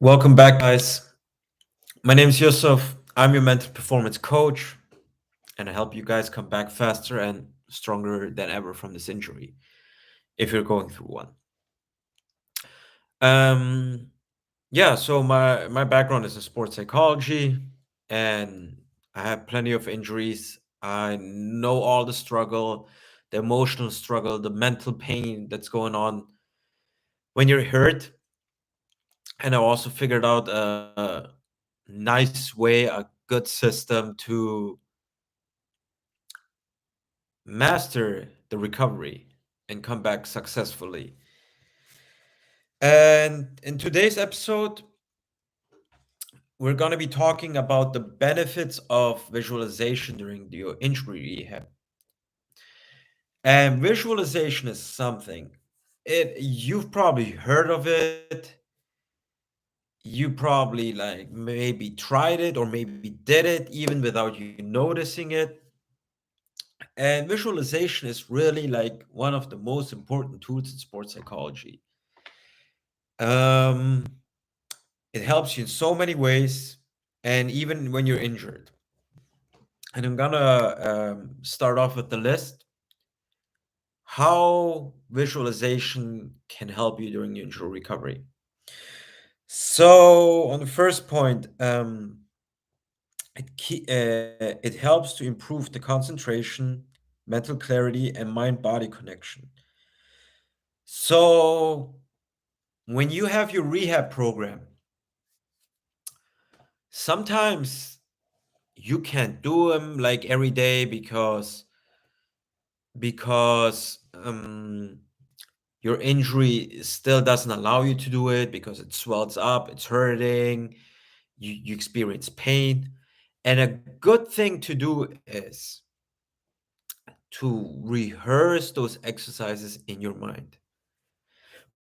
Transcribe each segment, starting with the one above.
Welcome back, guys. My name is Yusuf. I'm your mental performance coach, and I help you guys come back faster and stronger than ever from this injury if you're going through one. Um, yeah, so my background is in sports psychology, and I have plenty of injuries. I know all the struggle, the emotional struggle, the mental pain that's going on when you're hurt. And I also figured out a nice way, a good system to master the recovery and come back successfully. And in today's episode, we're going to be talking about the benefits of visualization during your injury rehab. And visualization is something you've probably heard of it. You probably like maybe tried it or maybe did it even without you noticing it. And visualization is really like one of the most important tools in sports psychology. Um, it helps you in so many ways, and even when you're injured. And I'm gonna start off with the list how visualization can help you during your injury recovery. So, on the first point, it helps to improve the concentration, mental clarity, and mind body connection. So, when you have your rehab program, sometimes you can't do them like every day because your injury still doesn't allow you to do it because it swells up, it's hurting, you experience pain. And a good thing to do is to rehearse those exercises in your mind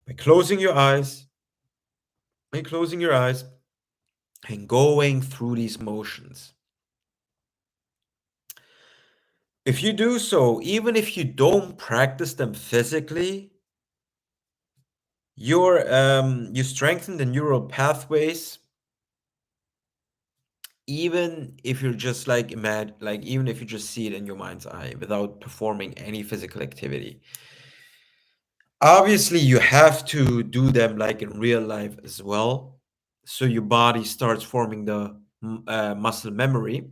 by closing your eyes, by closing your eyes and going through these motions. If you do so, even if you don't practice them physically, you strengthen the neural pathways, even if you're just like even if you just see it in your mind's eye without performing any physical activity. Obviously, you have to do them like in real life as well, so your body starts forming the muscle memory.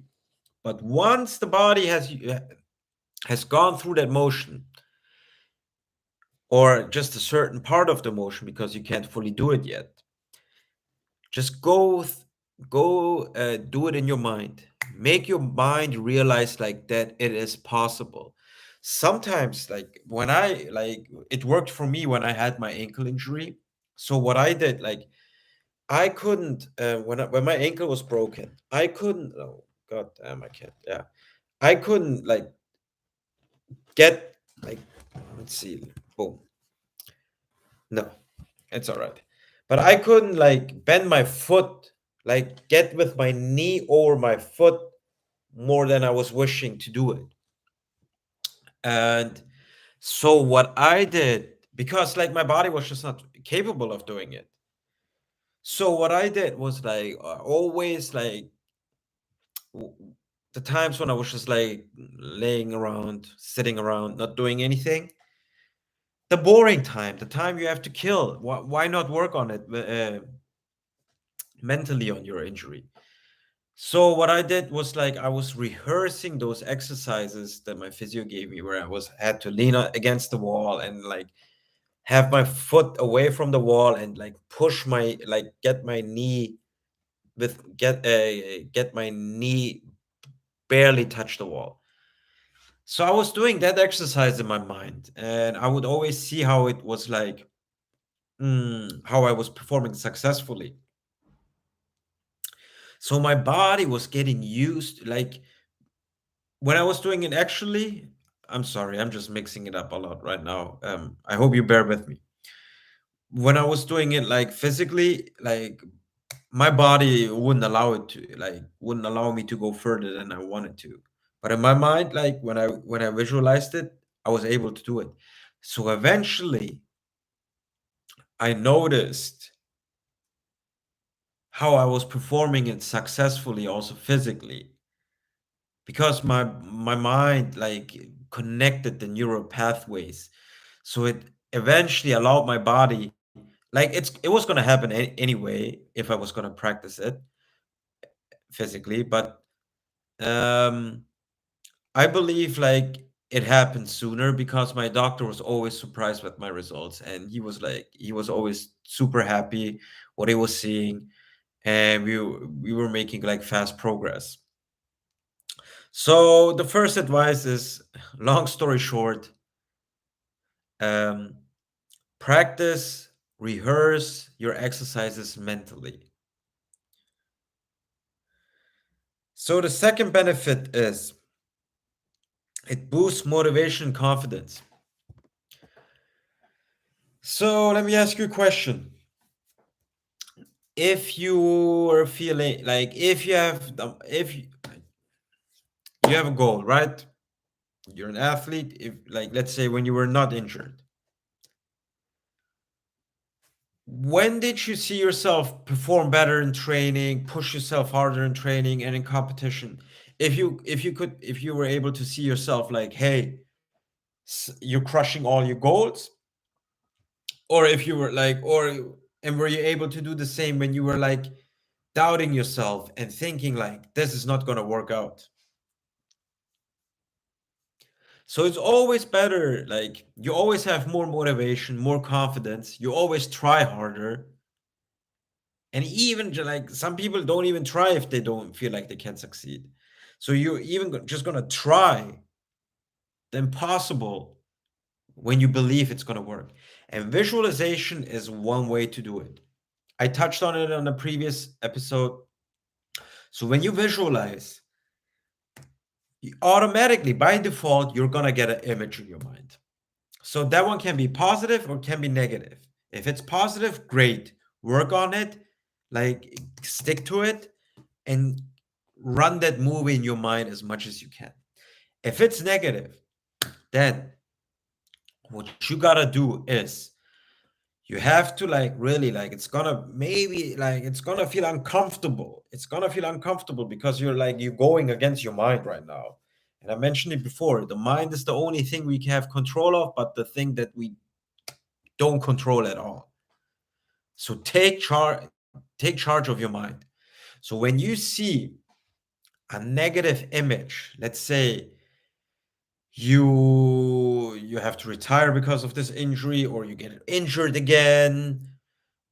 But once the body has gone through that motion, or just a certain part of the motion because you can't fully do it yet, just go do it in your mind. Make your mind realize like that it is possible. Sometimes like when I like it worked for me when I had my ankle injury. So what I did, like I couldn't when my ankle was broken, I couldn't, oh god damn, I can't, yeah, I couldn't like get like, let's see, boom, no, it's all right. But I couldn't like bend my foot, like get with my knee over my foot more than I was wishing to do it. And so what I did, because like my body was just not capable of doing it. So what I did was like always like w- the times when I was just like laying around, sitting around, not doing anything, the boring time, the time you have to kill. Why not work on it mentally on your injury? So what I did was like I was rehearsing those exercises that my physio gave me, where I was had to lean against the wall and like have my foot away from the wall and like push my like get my knee barely touch the wall. So I was doing that exercise in my mind, and I would always see how it was like, how I was performing successfully. So my body was getting used, like when I was doing it actually, I'm sorry, I'm just mixing it up a lot right now. I hope you bear with me. When I was doing it like physically, like my body wouldn't allow me to go further than I wanted to. But in my mind, like when I visualized it, I was able to do it. So eventually I noticed how I was performing it successfully, also physically, because my mind like connected the neural pathways, so it eventually allowed my body, like it was going to happen anyway if I was going to practice it physically, but um I believe like it happened sooner because my doctor was always surprised with my results, and he was always super happy what he was seeing, and we were making like fast progress. So the first advice is, long story short, um, practice, rehearse your exercises mentally. So the second benefit is it boosts motivation and confidence. So let me ask you a question. If you are feeling like, if you have a goal, right? You're an athlete. If, like, let's say when you were not injured, when did you see yourself perform better in training, push yourself harder in training and in competition? If you were able to see yourself like, hey, you're crushing all your goals, or if you were like, or and were you able to do the same when you were like doubting yourself and thinking like, this is not going to work out? So it's always better, like you always have more motivation, more confidence, you always try harder. And even like some people don't even try if they don't feel like they can succeed. So you're even just gonna try the impossible when you believe it's gonna work. And visualization is one way to do it. I touched on it on a previous episode. So when you visualize, automatically by default, you're gonna get an image in your mind. So that one can be positive or can be negative. If it's positive, great. Work on it, like stick to it, and run that movie in your mind as much as you can. If it's negative, then what you gotta do is you have to like really like it's gonna maybe like it's gonna feel uncomfortable. It's gonna feel uncomfortable because you're going against your mind right now. And I mentioned it before. The mind is the only thing we have control of, but the thing that we don't control at all. So take charge of your mind. So when you see a negative image, let's say you have to retire because of this injury, or you get injured again,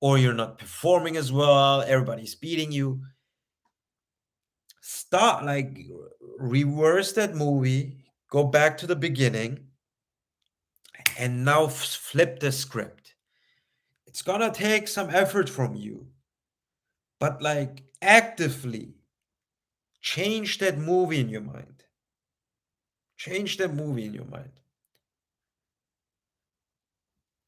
or you're not performing as well, everybody's beating you, stop, like reverse that movie, go back to the beginning, and now flip the script. It's gonna take some effort from you, but like actively change that movie in your mind. Change that movie in your mind.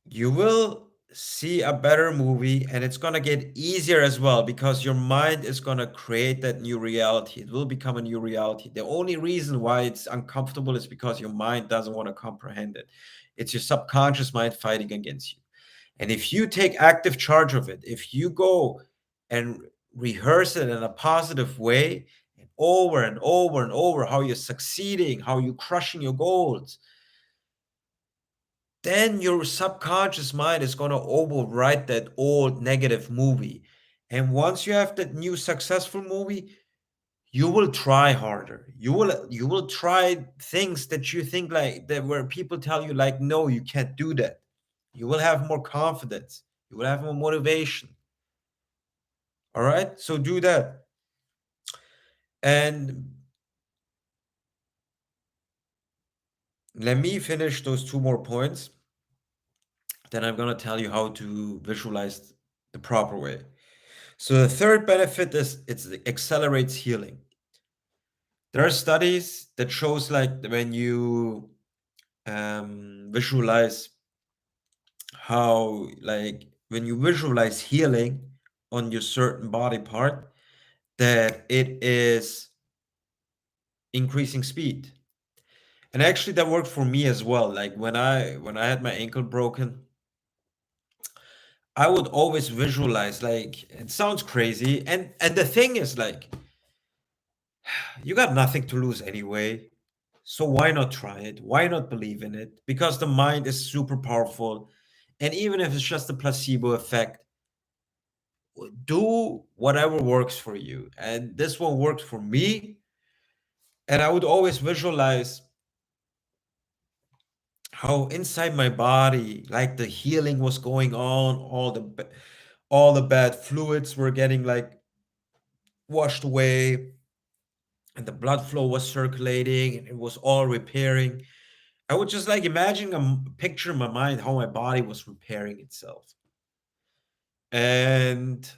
You will see a better movie, and it's going to get easier as well because your mind is going to create that new reality. It will become a new reality. The only reason why it's uncomfortable is because your mind doesn't want to comprehend it. It's your subconscious mind fighting against you. And if you take active charge of it, if you go and rehearse it in a positive way, and over and over and over, how you're succeeding, how you're crushing your goals, then your subconscious mind is going to overwrite that old negative movie. And once you have that new successful movie, you will try harder. You will try things that you think like that where people tell you like, no, you can't do that. You will have more confidence. You will have more motivation. All right? So do that. And let me finish those two more points. Then I'm going to tell you how to visualize the proper way. So the third benefit is it accelerates healing. There are studies that shows like when you visualize how like when you visualize healing on your certain body part, that it is increasing speed. And actually that worked for me as well. Like when I had my ankle broken, I would always visualize, like, it sounds crazy, and the thing is, like, you got nothing to lose anyway. So why not try it? Why not believe in it? Because the mind is super powerful. And even if it's just a placebo effect, do whatever works for you. And this one worked for me. And I would always visualize how inside my body, like the healing was going on, all the bad fluids were getting like washed away, and the blood flow was circulating, and it was all repairing. I would just like imagine picture in my mind how my body was repairing itself. And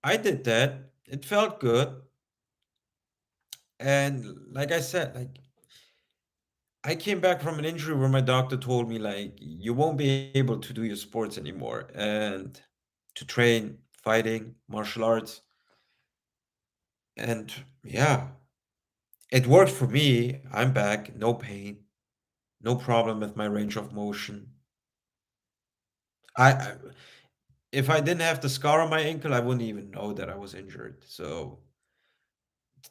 I did that. It felt good. And like I said, like I came back from an injury where my doctor told me like you won't be able to do your sports anymore and to train fighting, martial arts. And yeah, it worked for me. I'm back, no pain, no problem with my range of motion. I if I didn't have the scar on my ankle, I wouldn't even know that I was injured. So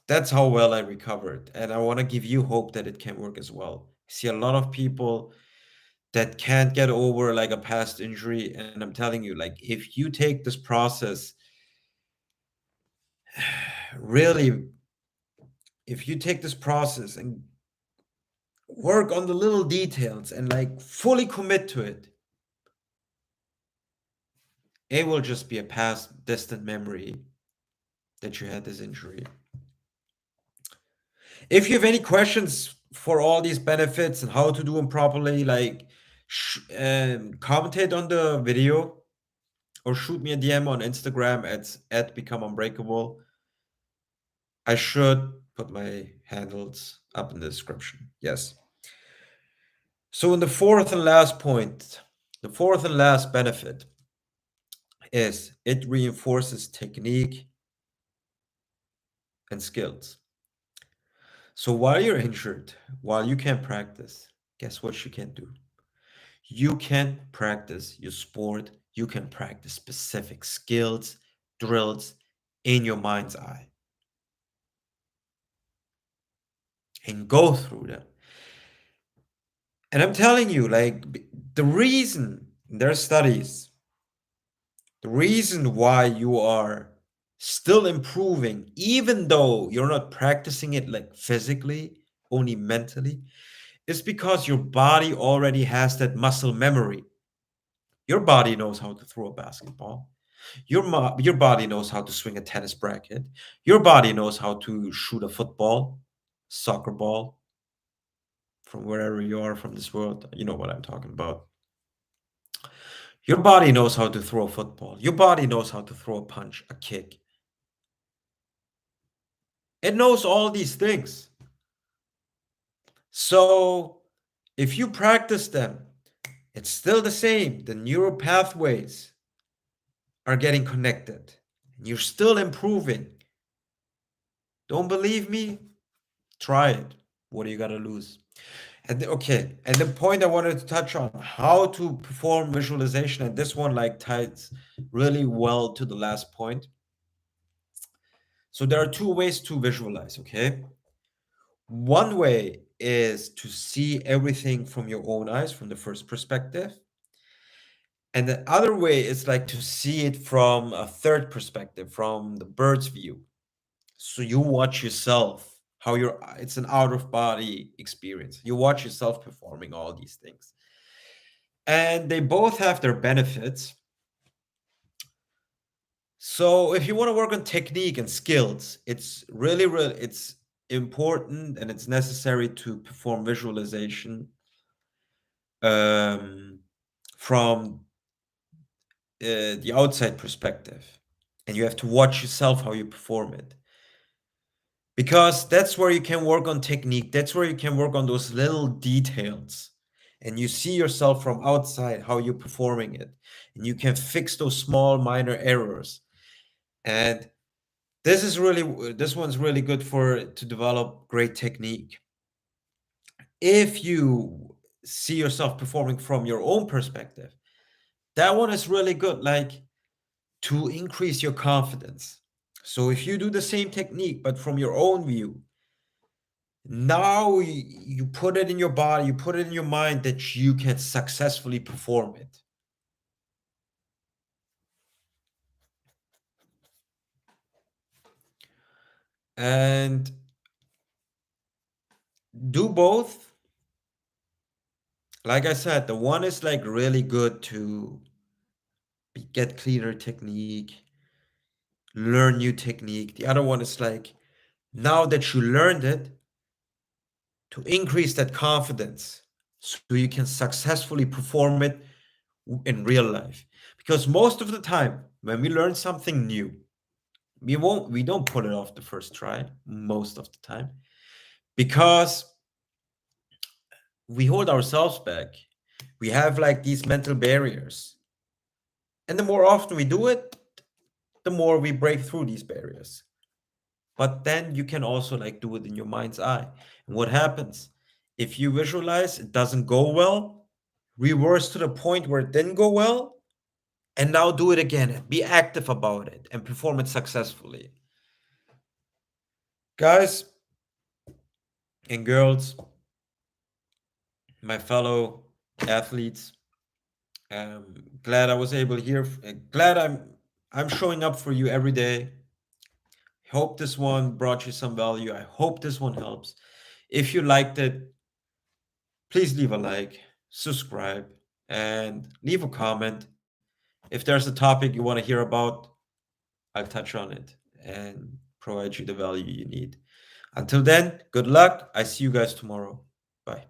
that's how well I recovered. And I want to give you hope that it can work as well. I see a lot of people that can't get over like a past injury. And I'm telling you, like, if you take this process, really, if you take this process and work on the little details and like fully commit to it, it will just be a past distant memory that you had this injury. If you have any questions for all these benefits and how to do them properly, like commentate on the video or shoot me a DM on Instagram at Become Unbreakable. I should put my handles up in the description. Yes. So in the fourth and last point, the fourth and last benefit is it reinforces technique and skills. So while you're injured, while you can't practice, guess what you can do? You can practice your sport. You can practice specific skills, drills in your mind's eye and go through them. And I'm telling you, like, the reason there are studies, the reason why you are still improving, even though you're not practicing it like physically, only mentally, is because your body already has that muscle memory. Your body knows how to throw a basketball. Your body knows how to swing a tennis racket. Your body knows how to shoot a football, soccer ball from wherever you are from this world. You know what I'm talking about. Your body knows how to throw a football. Your body knows how to throw a punch, a kick. It knows all these things. So if you practice them, it's still the same. The neural pathways are getting connected. You're still improving. Don't believe me? Try it. What do you got to lose? Okay, and the point I wanted to touch on how to perform visualization, and this one like ties really well to the last point. So there are two ways to visualize, okay? One way is to see everything from your own eyes, from the first perspective. And the other way is like to see it from a third perspective, from the bird's view. So you watch yourself, how you're, it's an out of body experience. You watch yourself performing all these things. And they both have their benefits. So if you want to work on technique and skills, it's really it's important and it's necessary to perform visualization um, from the outside perspective, and you have to watch yourself how you perform it, because that's where you can work on technique. That's where you can work on those little details, and you see yourself from outside how you're performing it, and you can fix those small minor errors. And this one's really good for to develop great technique. If you see yourself performing from your own perspective, That one is really good, like to increase your confidence. So if you do the same technique, but from your own view, now you put it in your body, you put it in your mind that you can successfully perform it. And do both. Like I said, the one is like really good to get cleaner technique, learn new technique. The other one is like, now that you learned it, to increase that confidence so you can successfully perform it in real life. Because most of the time, when we learn something new, we don't pull it off the first try most of the time because we hold ourselves back. We have like these mental barriers. And the more often we do it, the more we break through these barriers. But then you can also like do it in your mind's eye. And what happens? If you visualize it doesn't go well, reverse to the point where it didn't go well, and now do it again. Be active about it and perform it successfully. Guys and girls, my fellow athletes, glad I was able here. Glad I'm showing up for you every day. Hope this one brought you some value. I hope this one helps. If you liked it, please leave a like, subscribe, and leave a comment. If there's a topic you want to hear about, I'll touch on it and provide you the value you need. Until then, good luck. I see you guys tomorrow. Bye.